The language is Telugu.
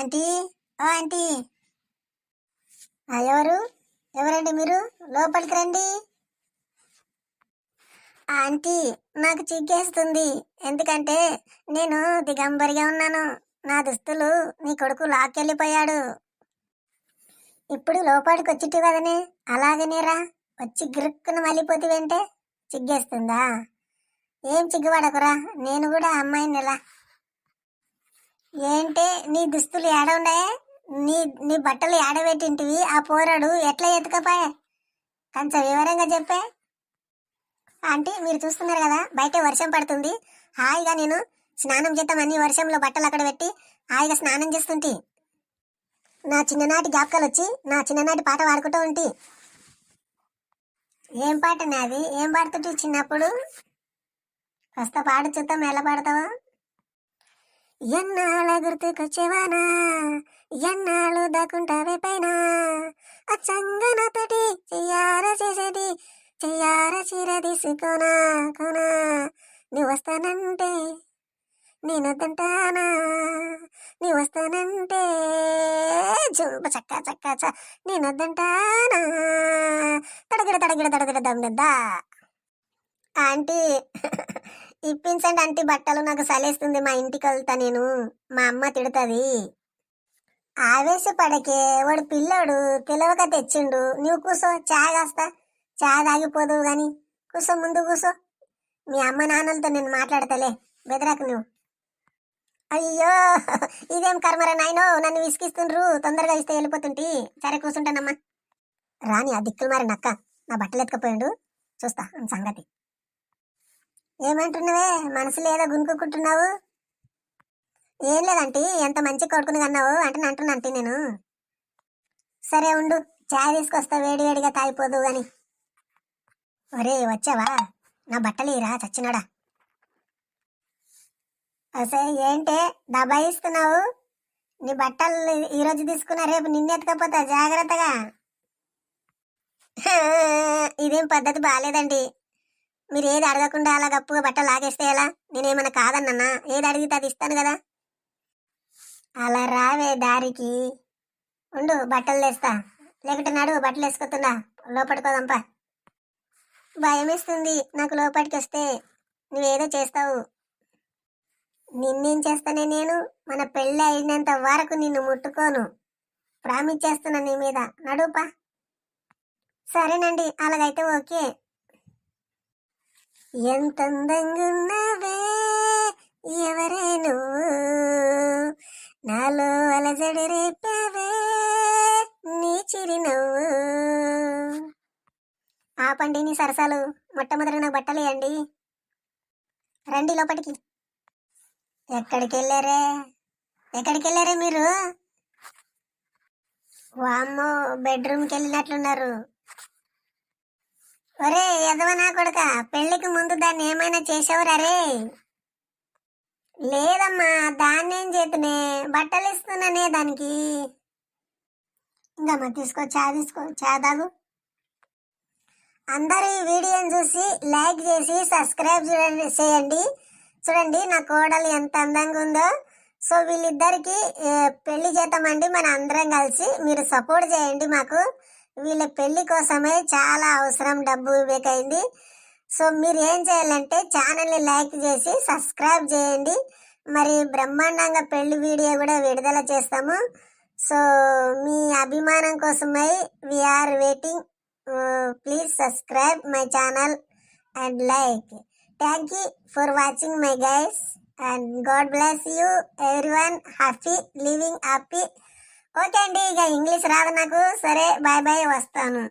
ఆంటీ, ఓ ఆంటీ. ఎవరు? ఎవరండి మీరు? లోపలికి రండి. ఆంటీ, నాకు చిగ్గేస్తుంది. ఎందుకంటే నేను దిగంబరిగా ఉన్నాను. నా దుస్తులు నీ కొడుకు లాక్కెళ్ళిపోయాడు. ఇప్పుడు లోపలికి వచ్చిట్టు కదనే, అలాగనేరా వచ్చి గిరుక్కున మళ్ళీపోతివంటే చిగ్గేస్తుందా? ఏం చిగ్గుపడకురా, నేను కూడా అమ్మాయిని ఎలా. ఏంటే నీ దుస్తులు ఏడుండాయే? నీ నీ బట్టలు ఏడబెట్టింటివి? ఆ పోరాడు ఎట్లా ఎత్తుకపోయా? కొంచెం వివరంగా చెప్పే. ఆంటీ, మీరు చూస్తున్నారు కదా, బయట వర్షం పడుతుంది. హాయిగా నేను స్నానం చేద్దామని వర్షంలో బట్టలు అక్కడ పెట్టి హాయిగా స్నానం చేస్తుంటే నా చిన్ననాటి జ్ఞాపకాలు వచ్చి నా చిన్ననాటి పాట పాడుకుంటూ ఉంటే. ఏం పాట నాది? ఏం పాడుతుంటే చిన్నప్పుడు? కాస్త పాడు చూద్దాం, ఎలా పాడతావా? ఎన్నాళ్ళ గుర్తుకొచ్చేవానా, ఎన్నాళ్ళు దాక్కుంటావే పైన, అచ్చంగా నాతోటి చెయ్యారా చేసేది, చెయ్యారా చీర తీసుకోనా కోనా, నువ్వు వస్తానంటే నేనొద్దంటానా, నువ్వు వస్తానంటే జుంప చక్క చక్క చ నేనొద్దంటానా, తడగడ తడగడ తడగడ దమ్దా. ఆంటీ, ఇప్పించండి ఆంటీ బట్టలు, నాకు సలేస్తుంది. మా ఇంటికి వెళ్తా నేను, మా అమ్మ తిడుతుంది. ఆవేశపడకే, వాడు పిల్లోడు తెలియక తెచ్చిండు. నువ్వు కూసో, చాయ్ కాస్తా, చాయ్ తాగిపోదువు గాని కూసో, ముందు కూసో. మీ అమ్మ నాన్నలతో నేను మాట్లాడతలే, బెదరాకు నువ్వు. అయ్యో, ఇదేం కర్మరా నాయనో, నన్ను విసిగిస్తుండ్రు. తొందరగా ఇస్తే వెళ్ళిపోతుంటి. సరే కూర్చుంటానమ్మా. రాని ఆ దిక్కులు మారి నక్క నా బట్టలు ఎత్తుకపోయిండు, చూస్తా సంగతి. ఏమంటున్నావే? మనసులో ఏదో గునుకుంటున్నావు? ఏం లేదంటీ, ఎంత మంచి కొడుకుని కన్నావు అంటే అంటున్నాంటీ నేను. సరే ఉండు, చాయ్ తీసుకొస్తా, వేడి వేడిగా తాగిపోదు గాని. ఒరే వచ్చావా? నా బట్టలు ఇరా చచ్చినాడా. అసలు ఏంటే దబాయిస్తున్నావు? నీ బట్టలు ఈరోజు తీసుకున్నా, రేపు నిన్నెత్తకపోతా, జాగ్రత్తగా. ఇదేం పద్ధతి బాగాలేదండి. మీరు ఏది అడగకుండా అలా గప్పుగా బట్టలు లాగేస్తే ఎలా? నేనేమన్నా కాదన్నా, ఏది అడిగితే అది ఇస్తాను కదా. అలా రావే దారికి, ఉండు బట్టలు తెస్తా. లేకుంటే నడు, బట్టలు వేసుకొస్తుందా, లోపడుకోదంపా. భయం వేస్తుంది నాకు లోపలికి వస్తే. నువ్వేదో చేస్తావు. నిన్నేం చేస్తానే నేను? మన పెళ్ళి అయినంత వరకు నిన్ను ముట్టుకోను, ప్రామిస్ చేస్తున్నా నీ మీద. నడుపా. సరేనండి, అలాగైతే ఓకే. ఎంత అందంగా ఉన్నావే, ఎవరే నువ్వు, నాలో అలజడి రేపావే నీ చిరునవ్వు. ఆపండి నీ సరసాలు, మొట్టమొదటి నాకు బట్టలు వేయండి. రండి లోపలికి. ఎక్కడికి వెళ్ళారే? ఎక్కడికి వెళ్ళారే మీరు? వామ్మో, బెడ్రూమ్కి వెళ్ళినట్లున్నారు. ఒరే ఎదవనా కొడక, పెళ్లికి ముందు దాన్ని ఏమైనా చేసావురా రే? లేదమ్మా, దాన్ని ఏం చేతునే, బట్టలు ఇస్తున్నానే దానికి. ఇంకా తీసుకో, చా తీసుకో, చా తాగు. అందరూ ఈ వీడియోని చూసి లైక్ చేసి సబ్స్క్రైబ్ చేయండి. చూడండి నా కోడలు ఎంత అందంగా ఉందో. సో వీళ్ళిద్దరికి పెళ్లి చేద్దామండి మన అందరం కలిసి. మీరు సపోర్ట్ చేయండి మాకు. వీళ్ళ పెళ్లి కోసమే చాలా అవసరం, డబ్బు ఇవ్వకైంది. సో మీరు ఏం చేయాలంటే ఛానల్ని లైక్ చేసి సబ్స్క్రైబ్ చేయండి. మరి బ్రహ్మాండంగా పెళ్లి వీడియో కూడా విడుదల చేస్తాము. సో మీ అభిమానం కోసమై we're waiting. Please subscribe my channel and like. Thank you for watching my guys and God bless you everyone. Happy living happy. Okay అండి, ఇక ఇంగ్లీష్ రాదు నాకు. సరే బాయ్ బాయ్, వస్తాను.